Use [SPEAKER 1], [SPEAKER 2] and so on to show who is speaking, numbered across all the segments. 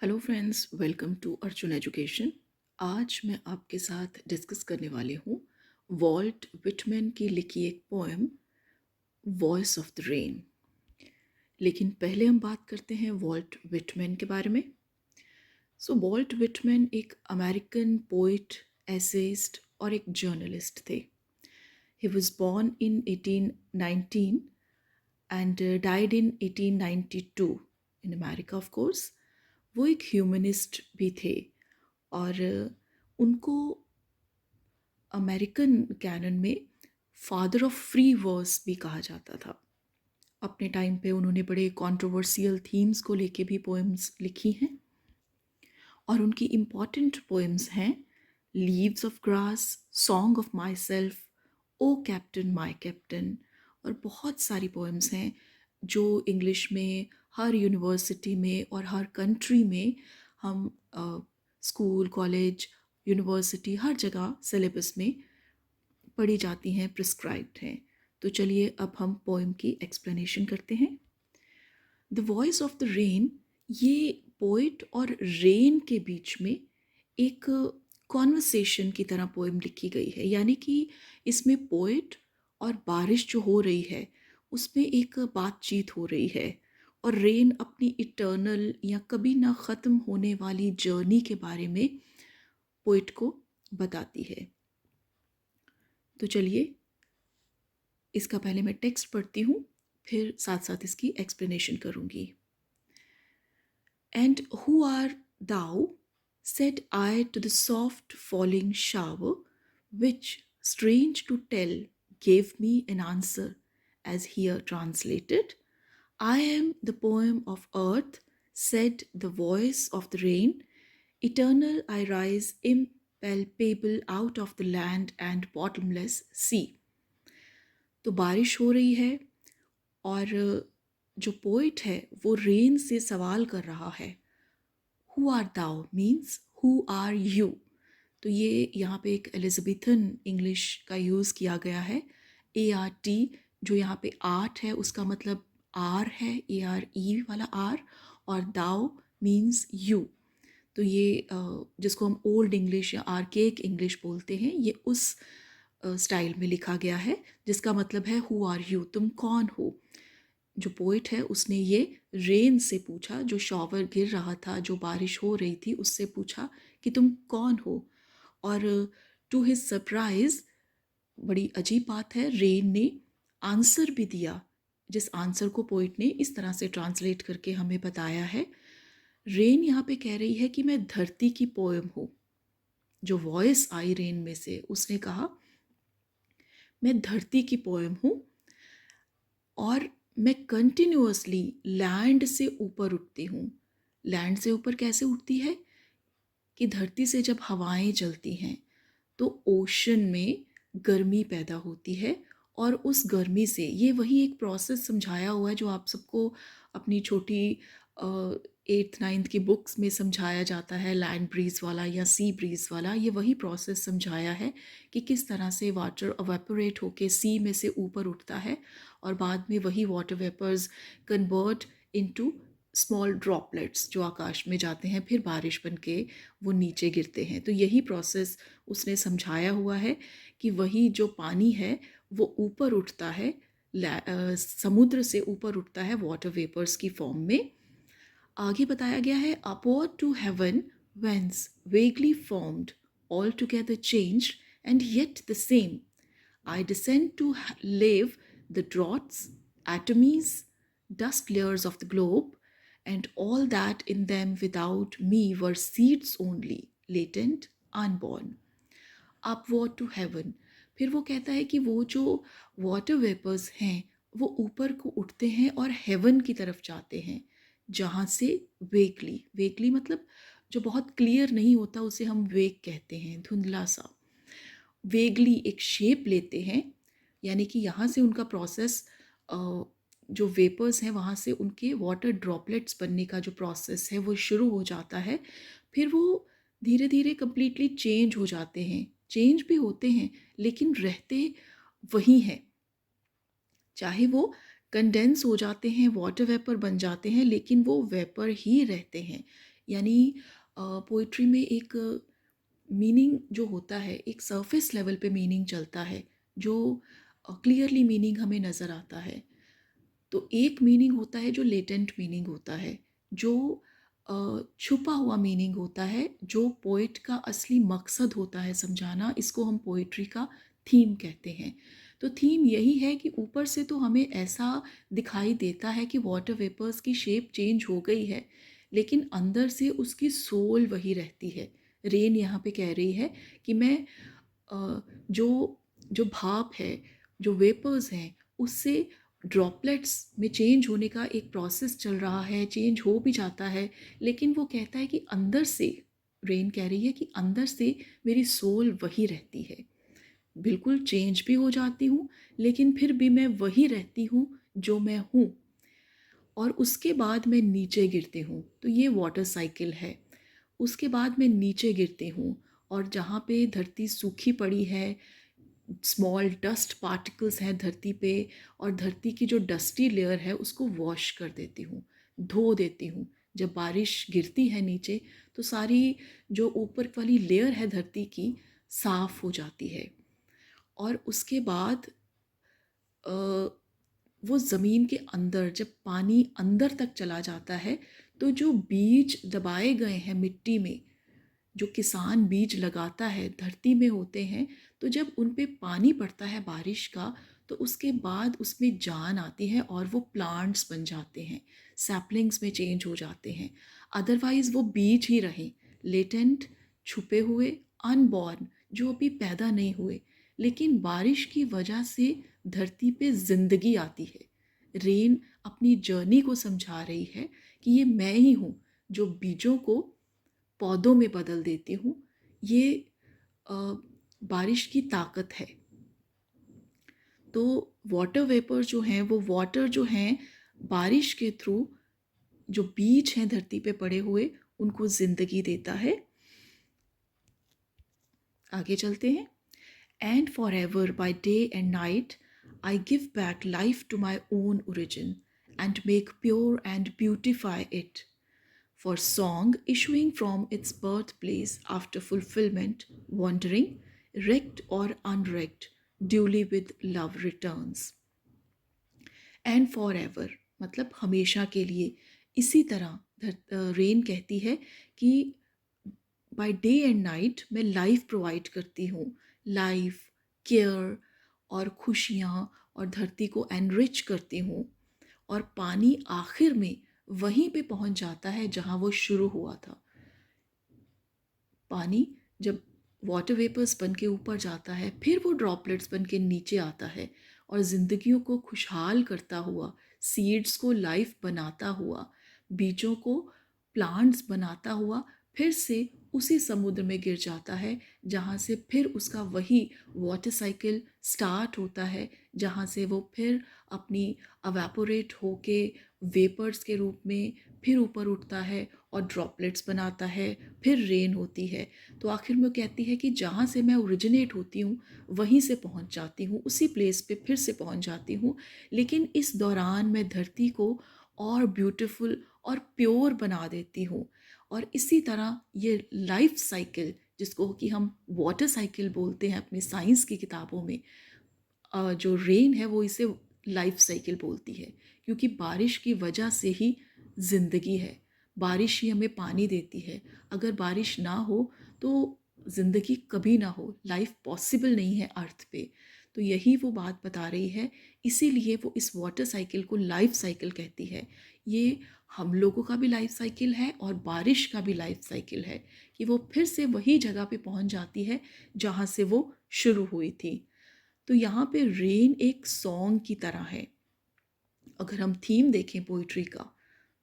[SPEAKER 1] Hello friends, welcome to Arjun education. आज मैं आपके साथ डिस्कस करने वाली हूँ वॉल्ट विटमैन की लिखी एक poem voice of the rain. लेकिन पहले हम बात करते हैं वॉल्ट विटमैन के बारे में। वॉल्ट विटमैन एक अमेरिकन पोइट, एसेइस्ट और एक जर्नलिस्ट थे। He was born in 1819 and died in 1892 in America of course. वो एक ह्यूमनिस्ट भी थे और उनको अमेरिकन कैनन में फादर ऑफ फ्री वर्स भी कहा जाता था। अपने टाइम पे उन्होंने बड़े कंट्रोवर्शियल थीम्स को लेके भी पोएम्स लिखी हैं और उनकी इम्पॉर्टेंट पोएम्स हैं leaves of grass, song of myself, O captain my captain, और बहुत सारी पोएम्स हैं जो इंग्लिश में हर यूनिवर्सिटी में और हर कंट्री में हम स्कूल, कॉलेज, यूनिवर्सिटी हर जगह सिलेबस में पढ़ी जाती हैं, प्रिस्क्राइब्ड हैं। तो चलिए अब हम पोएम की एक्सप्लेनेशन करते हैं। The voice of the rain, ये पोइट और रेन के बीच में एक कॉन्वर्सेशन की तरह पोएम लिखी गई है, यानी कि इसमें पोइट और बारिश जो हो रही है उसमें एक बातचीत हो रही है और रेन अपनी इटर्नल या कभी ना ख़त्म होने वाली जर्नी के बारे में पोइट को बताती है। तो चलिए इसका पहले मैं टेक्स्ट पढ़ती हूँ, फिर साथ साथ इसकी एक्सप्लेनेशन करूँगी। And who art thou? Said I to the soft falling shower, which, strange to tell, gave me an answer, as here translated. I am the poem of earth, said the voice of the rain. Eternal I rise, impalpable out of the land and bottomless sea. तो बारिश हो रही है और जो poet है वो rain से सवाल कर रहा है। Who are thou means who are you. तो ये यहाँ पे एक एलिजाबेथन इंग्लिश का यूज़ किया गया है। ART, जो यहाँ पे आर्ट है उसका मतलब आर है, ARE वाला आर, और दाउ मीन्स यू। तो ये जिसको हम ओल्ड इंग्लिश या आर्केक इंग्लिश बोलते हैं, ये उस स्टाइल में लिखा गया है जिसका मतलब है हु आर यू, तुम कौन हो। जो पोइट है उसने ये रेन से पूछा, जो शॉवर गिर रहा था, जो बारिश हो रही थी, उससे पूछा कि तुम कौन हो। और टू हिज सरप्राइज, बड़ी अजीब बात है, रेन ने आंसर भी दिया, जिस आंसर को पोइट ने इस तरह से ट्रांसलेट करके हमें बताया है। रेन यहाँ पे कह रही है कि मैं धरती की पोएम हूँ। जो वॉइस आई रेन में से, उसने कहा मैं धरती की पोएम हूँ और मैं कंटिन्यूअसली लैंड से ऊपर उठती हूँ। लैंड से ऊपर कैसे उठती है कि धरती से जब हवाएं चलती हैं तो ओशन में गर्मी पैदा होती है और उस गर्मी से, ये वही एक प्रोसेस समझाया हुआ है जो आप सबको अपनी छोटी 8th 9th की बुक्स में समझाया जाता है, लैंड ब्रीज वाला या सी ब्रीज वाला। ये वही प्रोसेस समझाया है कि किस तरह से वाटर अवेपोरेट होके सी में से ऊपर उठता है और बाद में वही water vapours convert into small droplets जो आकाश में जाते हैं, फिर बारिश बन के वो नीचे गिरते हैं। तो यही प्रोसेस उसने समझाया हुआ है कि वही जो पानी है वो ऊपर उठता है, समुद्र से ऊपर उठता है वाटर वेपर्स की फॉर्म में। आगे बताया गया है upward to heaven whence vaguely formed altogether changed and yet the same I descend to live the draughts, atomies, dust layers of the globe, and all that in them without me were seeds only, latent, unborn. Upward to heaven. फिर वो कहता है कि वो जो water vapours हैं वो ऊपर को उठते हैं और हेवन की तरफ जाते हैं, जहाँ से वेगली, वेगली मतलब जो बहुत क्लियर नहीं होता उसे हम वेग कहते हैं, धुंधला सा, वेगली एक शेप लेते हैं। यानी कि यहाँ से उनका प्रोसेस, जो वेपर्स हैं वहाँ से उनके वाटर ड्रॉपलेट्स बनने का जो प्रोसेस है वो शुरू हो जाता है। फिर वो धीरे धीरे कंप्लीटली चेंज हो जाते हैं, चेंज भी होते हैं लेकिन रहते वही हैं। चाहे वो कंडेंस हो जाते हैं, वाटर वेपर बन जाते हैं, लेकिन वो वेपर ही रहते हैं। यानी पोइट्री में एक मीनिंग जो होता है, एक सरफेस लेवल पे मीनिंग चलता है, जो क्लियरली मीनिंग हमें नज़र आता है। तो एक मीनिंग होता है जो लेटेंट मीनिंग होता है, जो छुपा हुआ मीनिंग होता है, जो पोइट का असली मकसद होता है समझाना। इसको हम पोइट्री का थीम कहते हैं। तो थीम यही है कि ऊपर से तो हमें ऐसा दिखाई देता है कि वाटर वेपर्स की शेप चेंज हो गई है, लेकिन अंदर से उसकी सोल वही रहती है। रेन यहाँ पे कह रही है कि मैं जो जो भाप है, जो वेपर्स हैं, उससे ड्रॉपलेट्स में चेंज होने का एक प्रोसेस चल रहा है, चेंज हो भी जाता है, लेकिन वो कहता है कि अंदर से, रेन कह रही है कि अंदर से मेरी सोल वही रहती है। बिल्कुल चेंज भी हो जाती हूँ, लेकिन फिर भी मैं वही रहती हूँ जो मैं हूँ, और उसके बाद मैं नीचे गिरती हूँ। तो ये वाटर साइकिल है। उसके बाद मैं नीचे गिरती हूँ, और जहाँ पे धरती सूखी पड़ी है, स्मॉल डस्ट पार्टिकल्स हैं धरती पे, और धरती की जो डस्टी लेयर है उसको वॉश कर देती हूँ, धो देती हूँ। जब बारिश गिरती है नीचे, तो सारी जो ऊपर वाली लेयर है धरती की साफ़ हो जाती है। और उसके बाद अ, वो ज़मीन के अंदर जब पानी अंदर तक चला जाता है, तो जो बीज दबाए गए हैं मिट्टी में, जो किसान बीज लगाता है धरती में होते हैं, तो जब उन पे पानी पड़ता है बारिश का, तो उसके बाद उसमें जान आती है और वो प्लांट्स बन जाते हैं, सैपलिंग्स में चेंज हो जाते हैं। अदरवाइज़ वो बीज ही रहें, लेटेंट, छुपे हुए, अनबॉर्न, जो अभी पैदा नहीं हुए। लेकिन बारिश की वजह से धरती पे ज़िंदगी आती है। रेन अपनी जर्नी को समझा रही है कि ये मैं ही हूँ जो बीजों को पौधों में बदल देती हूँ। ये अ, बारिश की ताकत है। तो वाटर वेपर जो हैं, वो वाटर जो हैं, बारिश के थ्रू जो बीज हैं धरती पे पड़े हुए, उनको ज़िंदगी देता है। आगे चलते हैं। And forever by day and night I give back life to my own origin and make pure and beautify it. For song issuing from its birthplace after fulfillment, wandering, wrecked or unwrecked, duly with love returns. And forever, मतलब हमेशा के लिए। इसी तरह rain कहती है कि by day and night मैं लाइफ प्रोवाइड करती हूँ, लाइफ, केयर और खुशियाँ, और धरती को एनरिच करती हूँ। और पानी आखिर में वहीं पे पहुंच जाता है जहां वो शुरू हुआ था। पानी जब वाटर वेपर्स बन के ऊपर जाता है, फिर वो ड्रॉपलेट्स बन के नीचे आता है, और ज़िंदगियों को खुशहाल करता हुआ, सीड्स को लाइफ बनाता हुआ, बीजों को प्लांट्स बनाता हुआ, फिर से उसी समुद्र में गिर जाता है, जहाँ से फिर उसका वही वाटर साइकिल स्टार्ट होता है, जहाँ से वो फिर अपनी अवेपोरेट होके वेपर्स के रूप में फिर ऊपर उठता है और ड्रॉपलेट्स बनाता है, फिर रेन होती है। तो आखिर में वो कहती है कि जहाँ से मैं ओरिजिनेट होती हूँ, वहीं से पहुँच जाती हूँ, उसी प्लेस पे फिर से पहुँच जाती हूँ। लेकिन इस दौरान मैं धरती को और ब्यूटीफुल और प्योर बना देती हूँ। और इसी तरह ये लाइफ साइकिल, जिसको कि हम वाटर साइकिल बोलते हैं अपनी साइंस की किताबों में, जो रेन है वो इसे लाइफ साइकिल बोलती है, क्योंकि बारिश की वजह से ही ज़िंदगी है। बारिश ही हमें पानी देती है। अगर बारिश ना हो तो ज़िंदगी कभी ना हो, लाइफ पॉसिबल नहीं है अर्थ पे। तो यही वो बात बता रही है। इसीलिए वो इस वाटर साइकिल को लाइफ साइकिल कहती है। ये हम लोगों का भी लाइफ साइकिल है और बारिश का भी लाइफ साइकिल है, कि वो फिर से वही जगह पे पहुंच जाती है जहाँ से वो शुरू हुई थी। तो यहाँ पे रेन एक सॉन्ग की तरह है। अगर हम थीम देखें पोइट्री का,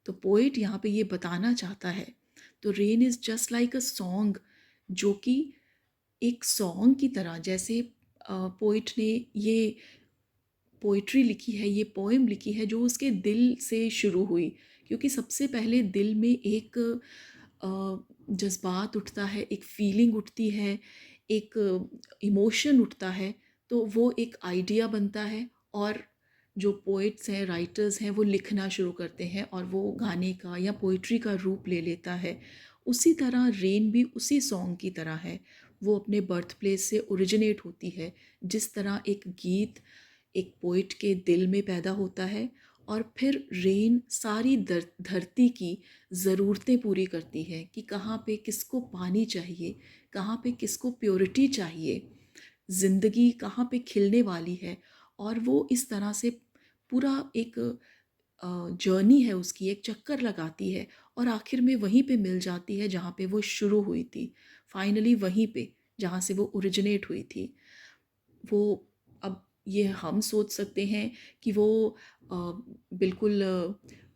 [SPEAKER 1] तो पोइट यहाँ पे ये बताना चाहता है, तो rain is just like a song, जो कि एक सॉन्ग की तरह, जैसे पोइट ने ये पोइट्री लिखी है, ये पोएम लिखी है जो उसके दिल से शुरू हुई। क्योंकि सबसे पहले दिल में एक जज्बात उठता है, एक फीलिंग उठती है, एक इमोशन उठता है, तो वो एक आइडिया बनता है, और जो पोइट्स हैं, राइटर्स हैं, वो लिखना शुरू करते हैं और वो गाने का या पोइट्री का रूप ले लेता है। उसी तरह रेन भी उसी सॉन्ग की तरह है, वो अपने बर्थ प्लेस से ओरिजिनेट होती है। जिस तरह एक गीत एक पोइट के दिल में पैदा होता है और फिर रेन सारी धरती की ज़रूरतें पूरी करती है कि कहाँ पे किसको पानी चाहिए, कहाँ पे किसको प्योरिटी चाहिए, ज़िंदगी कहाँ पे खिलने वाली है। और वो इस तरह से पूरा एक जर्नी है उसकी, एक चक्कर लगाती है और आखिर में वहीं पे मिल जाती है जहाँ पे वो शुरू हुई थी। फाइनली वहीं पे जहाँ से वो ओरिजिनेट हुई थी। वो अब ये हम सोच सकते हैं कि वो बिल्कुल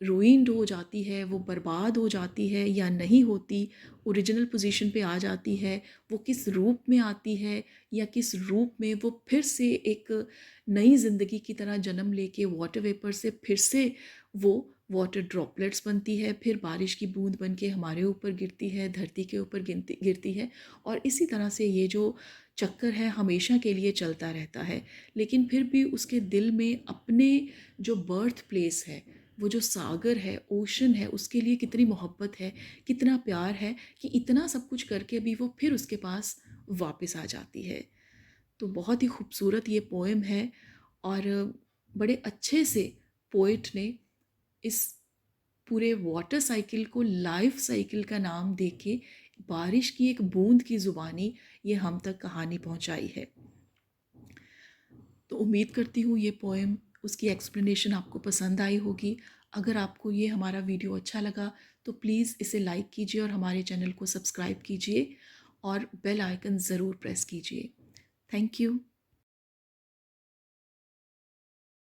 [SPEAKER 1] रूइंड हो जाती है, वो बर्बाद हो जाती है या नहीं होती, ओरिजिनल पोजीशन पे आ जाती है, वो किस रूप में आती है या किस रूप में वो फिर से एक नई ज़िंदगी की तरह जन्म लेके वाटर वेपर से फिर से वो वाटर ड्रॉपलेट्स बनती है, फिर बारिश की बूंद बन के हमारे ऊपर गिरती है, धरती के ऊपर गिरती है। और इसी तरह से ये जो चक्कर है हमेशा के लिए चलता रहता है। लेकिन फिर भी उसके दिल में अपने जो बर्थ प्लेस है, वो जो सागर है, ओशन है, उसके लिए कितनी मोहब्बत है, कितना प्यार है कि इतना सब कुछ करके भी वो फिर उसके पास वापस आ जाती है। तो बहुत ही खूबसूरत ये पोएम है और बड़े अच्छे से पोइट ने इस पूरे वाटर साइकिल को लाइफ साइकिल का नाम देके बारिश की एक बूंद की ज़ुबानी ये हम तक कहानी पहुंचाई है। तो उम्मीद करती हूँ ये पोएम, उसकी एक्सप्लेनेशन आपको पसंद आई होगी। अगर आपको ये हमारा वीडियो अच्छा लगा तो प्लीज़ इसे लाइक कीजिए और हमारे चैनल को सब्सक्राइब कीजिए और बेल आइकन ज़रूर प्रेस कीजिए। Thank you.